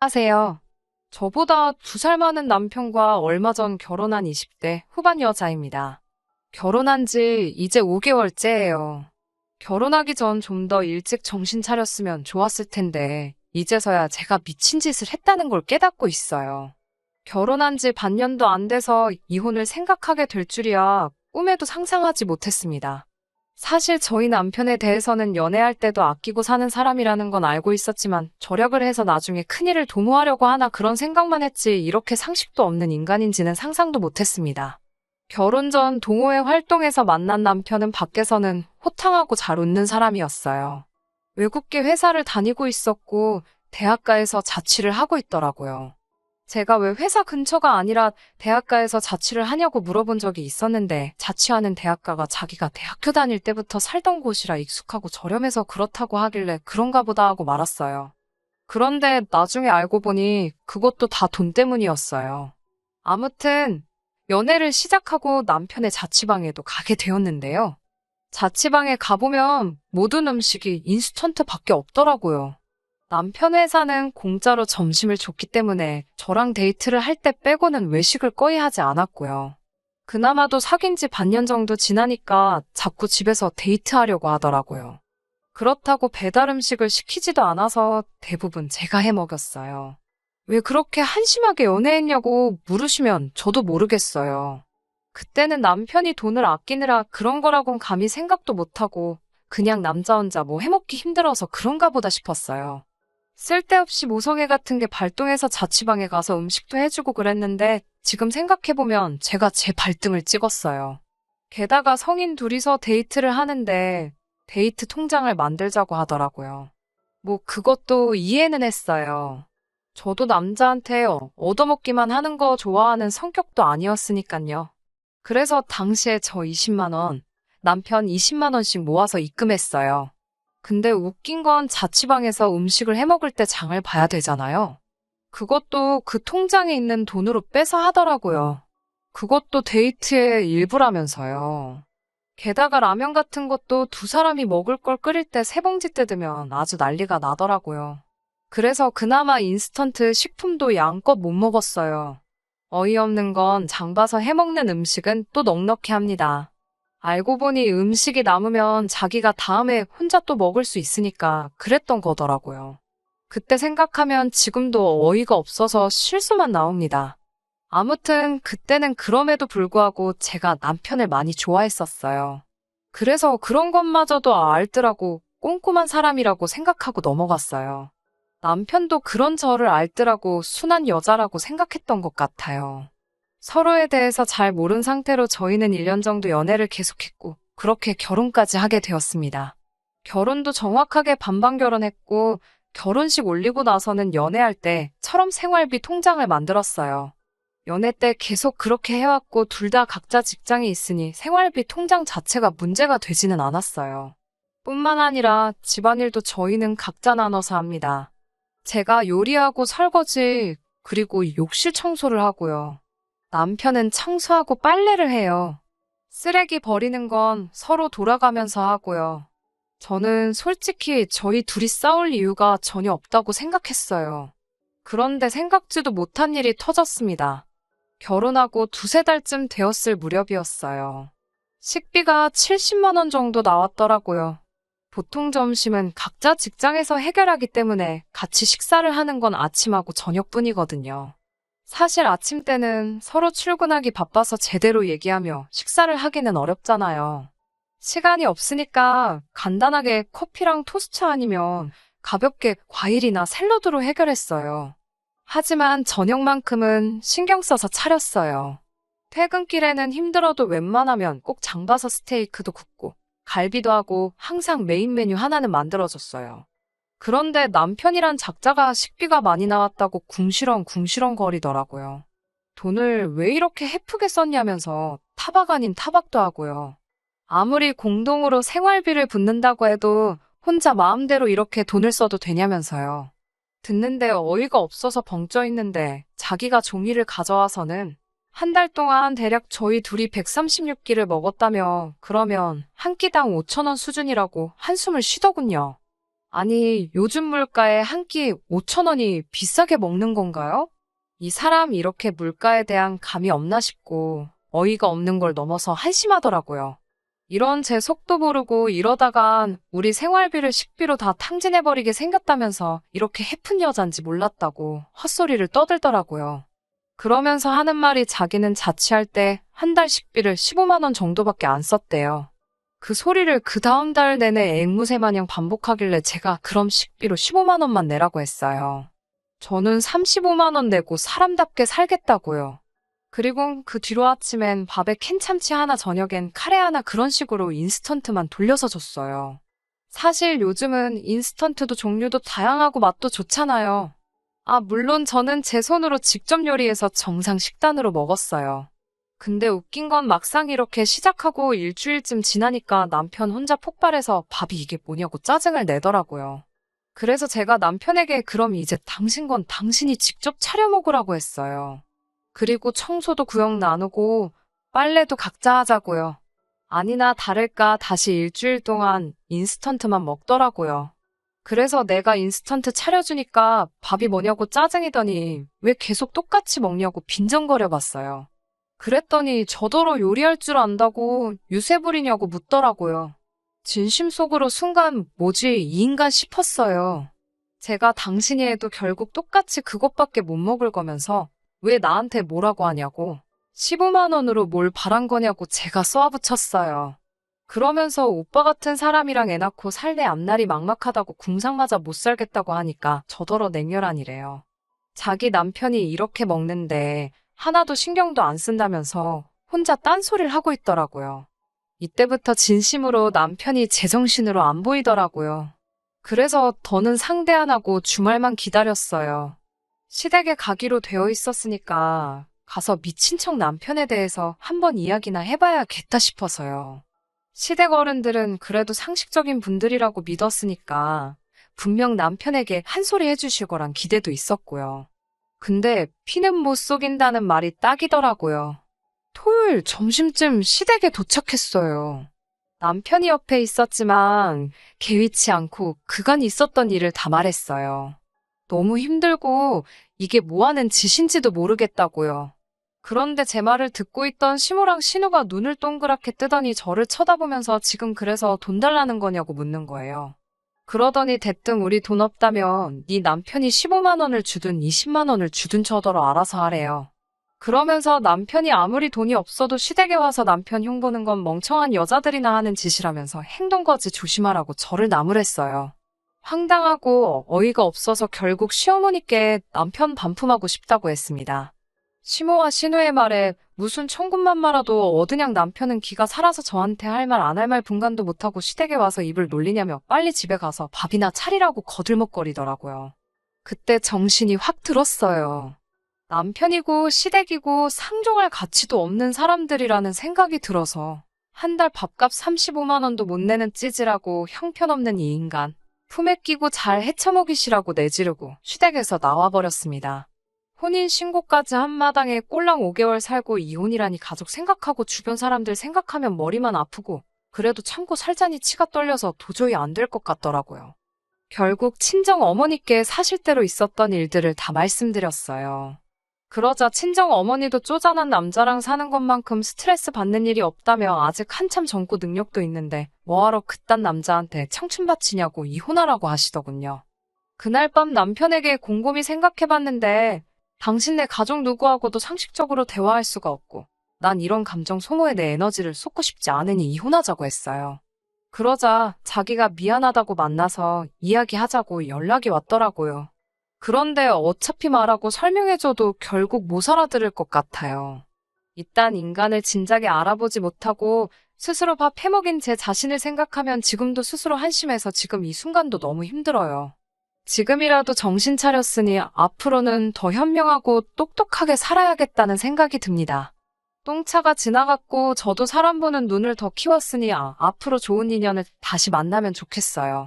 하세요. 저보다 2살 많은 남편과 얼마 전 결혼한 20대 후반 여자입니다. 결혼한 지 이제 5개월째예요. 결혼하기 전 좀 더 일찍 정신 차렸으면 좋았을 텐데, 이제서야 제가 미친 짓을 했다는 걸 깨닫고 있어요. 결혼한 지 반년도 안 돼서 이혼을 생각하게 될 줄이야 꿈에도 상상하지 못했습니다. 사실 저희 남편에 대해서는 연애할 때도 아끼고 사는 사람이라는 건 알고 있었지만 절약을 해서 나중에 큰일을 도모하려고 하나 그런 생각만 했지 이렇게 상식도 없는 인간인지는 상상도 못했습니다. 결혼 전 동호회 활동에서 만난 남편은 밖에서는 호탕하고 잘 웃는 사람이었어요. 외국계 회사를 다니고 있었고 대학가에서 자취를 하고 있더라고요. 제가 왜 회사 근처가 아니라 대학가에서 자취를 하냐고 물어본 적이 있었는데 자취하는 대학가가 자기가 대학교 다닐 때부터 살던 곳이라 익숙하고 저렴해서 그렇다고 하길래 그런가 보다 하고 말았어요. 그런데 나중에 알고 보니 그것도 다 돈 때문이었어요. 아무튼 연애를 시작하고 남편의 자취방에도 가게 되었는데요. 자취방에 가보면 모든 음식이 인스턴트밖에 없더라고요. 남편 회사는 공짜로 점심을 줬기 때문에 저랑 데이트를 할 때 빼고는 외식을 거의 하지 않았고요. 그나마도 사귄 지 반년 정도 지나니까 자꾸 집에서 데이트하려고 하더라고요. 그렇다고 배달 음식을 시키지도 않아서 대부분 제가 해 먹였어요. 왜 그렇게 한심하게 연애했냐고 물으시면 저도 모르겠어요. 그때는 남편이 돈을 아끼느라 그런 거라곤 감히 생각도 못하고 그냥 남자 혼자 뭐 해먹기 힘들어서 그런가 보다 싶었어요. 쓸데없이 모성애 같은 게 발동해서 자취방에 가서 음식도 해주고 그랬는데 지금 생각해보면 제가 제 발등을 찍었어요. 게다가 성인 둘이서 데이트를 하는데 데이트 통장을 만들자고 하더라고요. 뭐 그것도 이해는 했어요. 저도 남자한테 얻어먹기만 하는 거 좋아하는 성격도 아니었으니까요. 그래서 당시에 저 20만 원, 남편 20만 원씩 모아서 입금했어요. 근데 웃긴 건 자취방에서 음식을 해 먹을 때 장을 봐야 되잖아요. 그것도 그 통장에 있는 돈으로 빼서 하더라고요. 그것도 데이트의 일부라면서요. 게다가 라면 같은 것도 2사람이 먹을 걸 끓일 때 3봉지 뜯으면 아주 난리가 나더라고요. 그래서 그나마 인스턴트 식품도 양껏 못 먹었어요. 어이없는 건 장 봐서 해먹는 음식은 또 넉넉히 합니다. 알고 보니 음식이 남으면 자기가 다음에 혼자 또 먹을 수 있으니까 그랬던 거더라고요. 그때 생각하면 지금도 어이가 없어서 실수만 나옵니다. 아무튼 그때는 그럼에도 불구하고 제가 남편을 많이 좋아했었어요. 그래서 그런 것마저도 알더라고 꼼꼼한 사람이라고 생각하고 넘어갔어요. 남편도 그런 저를 알더라고 순한 여자라고 생각했던 것 같아요. 서로에 대해서 잘 모른 상태로 저희는 1년 정도 연애를 계속했고 그렇게 결혼까지 하게 되었습니다. 결혼도 정확하게 반반 결혼했고 결혼식 올리고 나서는 연애할 때처럼 생활비 통장을 만들었어요. 연애 때 계속 그렇게 해왔고 둘 다 각자 직장이 있으니 생활비 통장 자체가 문제가 되지는 않았어요. 뿐만 아니라 집안일도 저희는 각자 나눠서 합니다. 제가 요리하고 설거지 그리고 욕실 청소를 하고요. 남편은 청소하고 빨래를 해요. 쓰레기 버리는 건 서로 돌아가면서 하고요. 저는 솔직히 저희 둘이 싸울 이유가 전혀 없다고 생각했어요. 그런데 생각지도 못한 일이 터졌습니다. 결혼하고 2~3달쯤 되었을 무렵이었어요. 식비가 70만 원 정도 나왔더라고요. 보통 점심은 각자 직장에서 해결하기 때문에 같이 식사를 하는 건 아침하고 저녁뿐이거든요. 사실 아침 때는 서로 출근하기 바빠서 제대로 얘기하며 식사를 하기는 어렵잖아요. 시간이 없으니까 간단하게 커피랑 토스트 아니면 가볍게 과일이나 샐러드로 해결했어요. 하지만 저녁만큼은 신경 써서 차렸어요. 퇴근길에는 힘들어도 웬만하면 꼭 장 봐서 스테이크도 굽고 갈비도 하고 항상 메인 메뉴 하나는 만들어줬어요. 그런데 남편이란 작자가 식비가 많이 나왔다고 궁시렁궁시렁 거리더라고요. 돈을 왜 이렇게 헤프게 썼냐면서 타박 아닌 타박도 하고요. 아무리 공동으로 생활비를 붓는다고 해도 혼자 마음대로 이렇게 돈을 써도 되냐면서요. 듣는데 어이가 없어서 벙쪄 있는데 자기가 종이를 가져와서는 한 달 동안 대략 저희 둘이 136끼를 먹었다며 그러면 한 끼당 5,000원 수준이라고 한숨을 쉬더군요. 아니, 요즘 물가에 한 끼 5천 원이 비싸게 먹는 건가요? 이 사람 이렇게 물가에 대한 감이 없나 싶고 어이가 없는 걸 넘어서 한심하더라고요. 이런 제 속도 모르고 이러다간 우리 생활비를 식비로 다 탕진해버리게 생겼다면서 이렇게 해픈 여잔지 몰랐다고 헛소리를 떠들더라고요. 그러면서 하는 말이 자기는 자취할 때 한 달 식비를 15만 원 정도밖에 안 썼대요. 그 소리를 그 다음 달 내내 앵무새 마냥 반복하길래 제가 그럼 식비로 15만 원만 내라고 했어요. 저는 35만 원 내고 사람답게 살겠다고요. 그리고 그 뒤로 아침엔 밥에 캔참치 하나 저녁엔 카레 하나 그런 식으로 인스턴트만 돌려서 줬어요. 사실 요즘은 인스턴트도 종류도 다양하고 맛도 좋잖아요. 아, 물론 저는 제 손으로 직접 요리해서 정상 식단으로 먹었어요. 근데 웃긴 건 막상 이렇게 시작하고 일주일쯤 지나니까 남편 혼자 폭발해서 밥이 이게 뭐냐고 짜증을 내더라고요. 그래서 제가 남편에게 그럼 이제 당신 건 당신이 직접 차려 먹으라고 했어요. 그리고 청소도 구역 나누고 빨래도 각자 하자고요. 아니나 다를까 다시 일주일 동안 인스턴트만 먹더라고요. 그래서 내가 인스턴트 차려주니까 밥이 뭐냐고 짜증이더니 왜 계속 똑같이 먹냐고 빈정거려 봤어요. 그랬더니 저더러 요리할 줄 안다고 유세 부리냐고 묻더라고요. 진심 속으로 순간 뭐지 이 인간 싶었어요. 제가 당신이 해도 결국 똑같이 그것밖에 못 먹을 거면서 왜 나한테 뭐라고 하냐고 15만 원으로 뭘 바란 거냐고 제가 쏘아붙였어요. 그러면서 오빠 같은 사람이랑 애 낳고 살래 앞날이 막막하다고 궁상맞아 못 살겠다고 하니까 저더러 냉혈한이래요. 자기 남편이 이렇게 먹는데 하나도 신경도 안 쓴다면서 혼자 딴소리를 하고 있더라고요. 이때부터 진심으로 남편이 제정신으로 안 보이더라고요. 그래서 더는 상대 안 하고 주말만 기다렸어요. 시댁에 가기로 되어 있었으니까 가서 미친 척 남편에 대해서 한번 이야기나 해봐야겠다 싶어서요. 시댁 어른들은 그래도 상식적인 분들이라고 믿었으니까 분명 남편에게 한 소리 해주실 거란 기대도 있었고요. 근데 피는 못 속인다는 말이 딱이더라고요. 토요일 점심쯤 시댁에 도착했어요. 남편이 옆에 있었지만 개의치 않고 그간 있었던 일을 다 말했어요. 너무 힘들고 이게 뭐하는 짓인지도 모르겠다고요. 그런데 제 말을 듣고 있던 시모랑 신우가 눈을 동그랗게 뜨더니 저를 쳐다보면서 지금 그래서 돈 달라는 거냐고 묻는 거예요. 그러더니 대뜸 우리 돈 없다면 네 남편이 15만 원을 주든 20만 원을 주든 저더러 알아서 하래요. 그러면서 남편이 아무리 돈이 없어도 시댁에 와서 남편 흉보는 건 멍청한 여자들이나 하는 짓이라면서 행동거지 조심하라고 저를 나무랬어요. 황당하고 어이가 없어서 결국 시어머니께 남편 반품하고 싶다고 했습니다. 시모와 신우의 말에 무슨 천군만마라도 얻으냥 남편은 기가 살아서 저한테 할 말 안 할 말 분간도 못하고 시댁에 와서 입을 놀리냐며 빨리 집에 가서 밥이나 차리라고 거들먹거리더라고요. 그때 정신이 확 들었어요. 남편이고 시댁이고 상종할 가치도 없는 사람들이라는 생각이 들어서 한 달 밥값 35만 원도 못 내는 찌질하고 형편없는 이 인간 품에 끼고 잘 헤쳐먹이시라고 내지르고 시댁에서 나와버렸습니다. 혼인신고까지 한 마당에 꼴랑 5개월 살고 이혼이라니 가족 생각하고 주변 사람들 생각하면 머리만 아프고 그래도 참고 살자니 치가 떨려서 도저히 안 될 것 같더라고요. 결국 친정 어머니께 사실대로 있었던 일들을 다 말씀드렸어요. 그러자 친정 어머니도 쪼잔한 남자랑 사는 것만큼 스트레스 받는 일이 없다며 아직 한참 젊고 능력도 있는데 뭐하러 그딴 남자한테 청춘 바치냐고 이혼하라고 하시더군요. 그날 밤 남편에게 곰곰이 생각해봤는데 당신네 가족 누구하고도 상식적으로 대화할 수가 없고 난 이런 감정 소모에 내 에너지를 쏟고 싶지 않으니 이혼하자고 했어요. 그러자 자기가 미안하다고 만나서 이야기하자고 연락이 왔더라고요. 그런데 어차피 말하고 설명해줘도 결국 못 알아들을 것 같아요. 이딴 인간을 진작에 알아보지 못하고 스스로 밥 해먹인 제 자신을 생각하면 지금도 스스로 한심해서 지금 이 순간도 너무 힘들어요. 지금이라도 정신 차렸으니 앞으로는 더 현명하고 똑똑하게 살아야겠다는 생각이 듭니다. 똥차가 지나갔고 저도 사람 보는 눈을 더 키웠으니 앞으로 좋은 인연을 다시 만나면 좋겠어요.